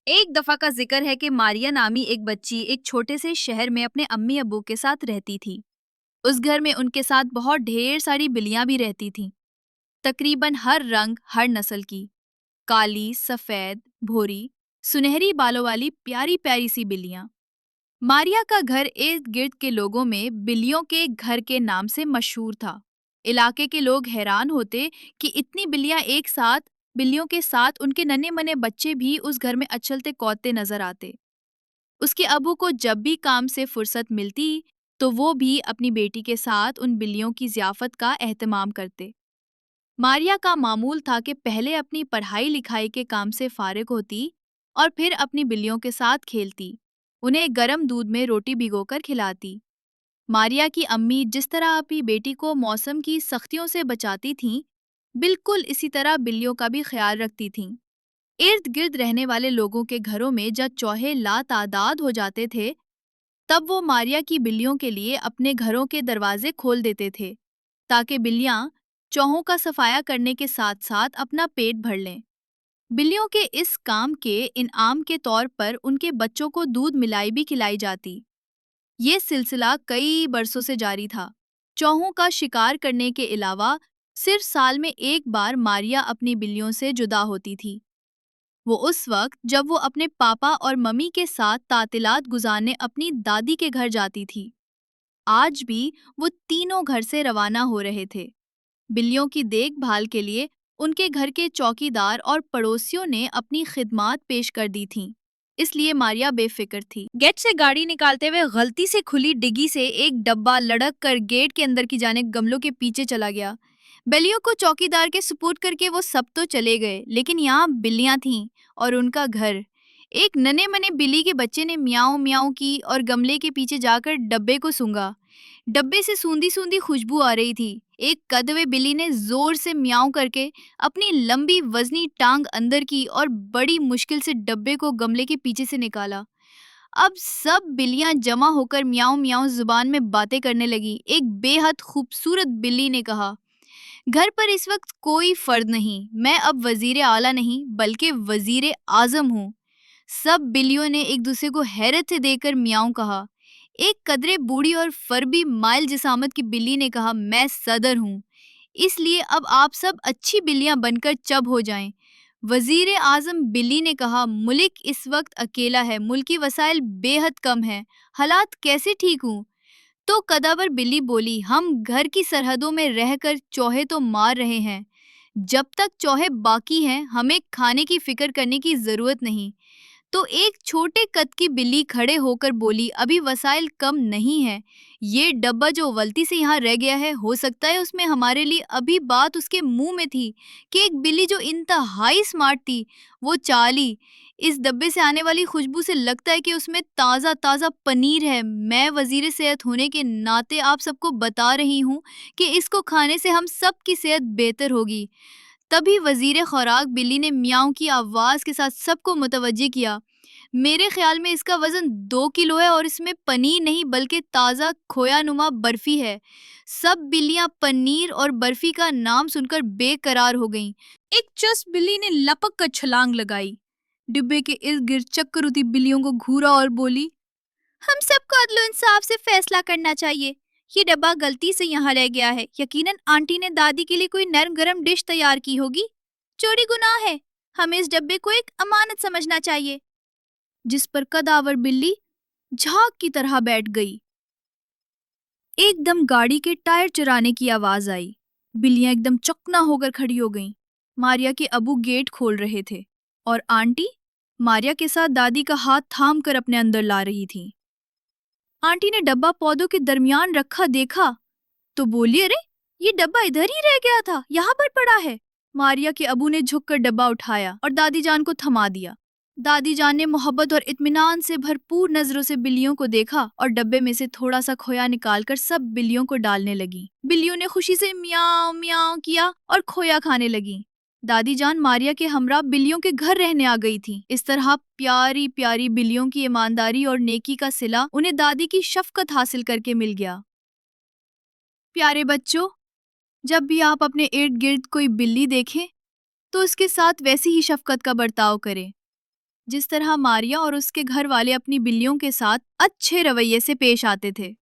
ایک دفعہ کا ذکر ہے کہ ماریا نامی ایک بچی ایک چھوٹے سے شہر میں اپنے امی ابو کے ساتھ رہتی تھی۔ اس گھر میں ان کے ساتھ بہت ڈھیر ساری بلیاں بھی رہتی تھیں، تقریباً ہر رنگ، ہر نسل کی، کالی، سفید، بھوری، سنہری بالوں والی پیاری پیاری سی بلیاں۔ ماریا کا گھر ارد گرد کے لوگوں میں بلیوں کے گھر کے نام سے مشہور تھا۔ علاقے کے لوگ حیران ہوتے کہ اتنی بلیاں ایک ساتھ، بلیوں کے ساتھ ان کے ننھے منے بچے بھی اس گھر میں اچھلتے کودتے نظر آتے۔ اس کے ابو کو جب بھی کام سے فرصت ملتی تو وہ بھی اپنی بیٹی کے ساتھ ان بلیوں کی ضیافت کا اہتمام کرتے۔ ماریا کا معمول تھا کہ پہلے اپنی پڑھائی لکھائی کے کام سے فارغ ہوتی اور پھر اپنی بلیوں کے ساتھ کھیلتی، انہیں گرم دودھ میں روٹی بھگو کر کھلاتی۔ ماریا کی امی جس طرح اپنی بیٹی کو موسم کی سختیوں سے بچاتی تھیں، بالکل اسی طرح بلیوں کا بھی خیال رکھتی تھیں۔ ارد گرد رہنے والے لوگوں کے گھروں میں جب چوہے لا تعداد ہو جاتے تھے، تب وہ ماریا کی بلیوں کے لیے اپنے گھروں کے دروازے کھول دیتے تھے تاکہ بلیاں چوہوں کا صفایا کرنے کے ساتھ ساتھ اپنا پیٹ بھر لیں۔ بلیوں کے اس کام کے انعام کے طور پر ان کے بچوں کو دودھ ملائی بھی کھلائی جاتی۔ یہ سلسلہ کئی برسوں سے جاری تھا۔ چوہوں کا شکار کرنے کے علاوہ صرف سال میں ایک بار ماریا اپنی بلیوں سے جدا ہوتی تھی۔ وہ اس وقت جب وہ اپنے پاپا اور ممی کے ساتھ تعطیلات گزارنے اپنی دادی کے گھر جاتی تھی۔ آج بھی وہ تینوں گھر سے روانہ ہو رہے تھے۔ بلیوں کی دیکھ بھال کے لیے ان کے گھر کے چوکیدار اور پڑوسیوں نے اپنی خدمات پیش کر دی تھیں، اس لیے ماریا بے فکر تھی۔ گیٹ سے گاڑی نکالتے ہوئے غلطی سے کھلی ڈگی سے ایک ڈبہ لڑک کر گیٹ کے اندر کی جانب گملوں کے پیچھے چلا گیا۔ بلیوں کو چوکیدار کے سپرد کر کے وہ سب تو چلے گئے، لیکن یہاں بلیاں تھیں اور ان کا گھر۔ ایک ننھے منے بلی کے بچے نے میاؤں میاؤں کی اور گملے کے پیچھے جا کر ڈبے کو سونگھا۔ ڈبے سے سوندھی سوندھی خوشبو آ رہی تھی۔ ایک قد ہوئے بلی نے زور سے میاؤں کر کے اپنی لمبی وزنی ٹانگ اندر کی اور بڑی مشکل سے ڈبے کو گملے کے پیچھے سے نکالا۔ اب سب بلیاں جمع ہو کر میاؤں میاؤں زبان میں باتیں کرنے لگی۔ ایک بے حد خوبصورت بلی نے کہا، گھر پر اس وقت کوئی فرد نہیں، میں اب وزیر اعلیٰ نہیں بلکہ وزیر اعظم ہوں۔ سب بلیوں نے ایک دوسرے کو حیرت سے دیکھ کر میاؤں کہا۔ ایک قدرے بوڑھی اور فربی مائل جسامت کی بلی نے کہا، میں صدر ہوں، اس لیے اب آپ سب اچھی بلیاں بن کر چب ہو جائیں۔ وزیر اعظم بلی نے کہا، ملک اس وقت اکیلا ہے، ملکی وسائل بے حد کم ہیں، حالات کیسے ٹھیک ہوں؟ تو قداور بلی بولی، ہم گھر کی سرحدوں میں رہ کر چوہے تو مار رہے ہیں، جب تک چوہے باقی ہیں ہمیں کھانے کی فکر کرنے کی ضرورت نہیں۔ تو ایک چھوٹے قد کی بلی کھڑے ہو کر بولی، ابھی وسائل کم نہیں ہیں، یہ ڈبہ جو غلطی سے یہاں رہ گیا ہے، ہو سکتا ہے اس میں ہمارے لیے ابھی بات اس کے منہ میں تھی کہ ایک بلی جو انتہائی سمارٹ تھی وہ چالی، اس ڈبے سے آنے والی خوشبو سے لگتا ہے کہ اس میں تازہ تازہ پنیر ہے۔ میں وزیر صحت ہونے کے ناطے آپ سب کو بتا رہی ہوں کہ اس کو کھانے سے ہم سب کی صحت بہتر ہوگی۔ تبھی وزیر خوراک بلی نے میاؤں کی آواز کے ساتھ سب کو متوجہ کیا، میرے خیال میں اس کا وزن 2 کلو ہے اور اس میں پنیر نہیں بلکہ تازہ کھویا نما برفی ہے۔ سب بلیاں پنیر اور برفی کا نام سن کر بے قرار ہو گئیں۔ ایک چست بلی نے لپک کر چھلانگ لگائی، ڈبے کے ارد گرد چکر ہوتی بلیوں کو گھورا اور بولی، ہم سب کو عدل و انصاف سے فیصلہ کرنا چاہیے۔ یہ ڈبہ غلطی سے یہاں رہ گیا ہے، یقیناً آنٹی نے دادی کے لیے کوئی نرم گرم ڈش تیار کی ہوگی، چوری گناہ ہے، ہمیں اس ڈبے کو ایک امانت سمجھنا چاہیے۔ جس پر قداور بلی جھاگ کی طرح بیٹھ گئی۔ ایک دم گاڑی کے ٹائر چرانے کی آواز آئی، بلیاں ایک دم چکنا ہو کر کھڑی ہو گئیں۔ ماریا کے ابو گیٹ کھول رہے تھے اور آنٹی ماریا کے ساتھ دادی کا ہاتھ تھام کر اپنے اندر لا رہی تھی۔ آنٹی نے ڈبہ پودوں کے درمیان رکھا دیکھا تو بولی، ارے یہ ڈبہ ادھر ہی رہ گیا تھا، یہاں پر پڑا ہے۔ ماریا کے ابو نے جھک کر ڈبہ اٹھایا اور دادی جان کو تھما دیا۔ دادی جان نے محبت اور اطمینان سے بھرپور نظروں سے بلیوں کو دیکھا اور ڈبے میں سے تھوڑا سا کھویا نکال کر سب بلیوں کو ڈالنے لگی۔ بلیوں نے خوشی سے میاؤں میاؤں کیا اور کھویا کھانے لگی۔ دادی جان ماریا کے ہمراہ بلیوں کے گھر رہنے آ گئی تھی۔ اس طرح پیاری پیاری بلیوں کی ایمانداری اور نیکی کا صلہ انہیں دادی کی شفقت حاصل کر کے مل گیا۔ پیارے بچوں، جب بھی آپ اپنے ارد گرد کوئی بلی دیکھیں تو اس کے ساتھ ویسی ہی شفقت کا برتاؤ کریں۔ جس طرح ماریا اور اس کے گھر والے اپنی بلیوں کے ساتھ اچھے رویے سے پیش آتے تھے۔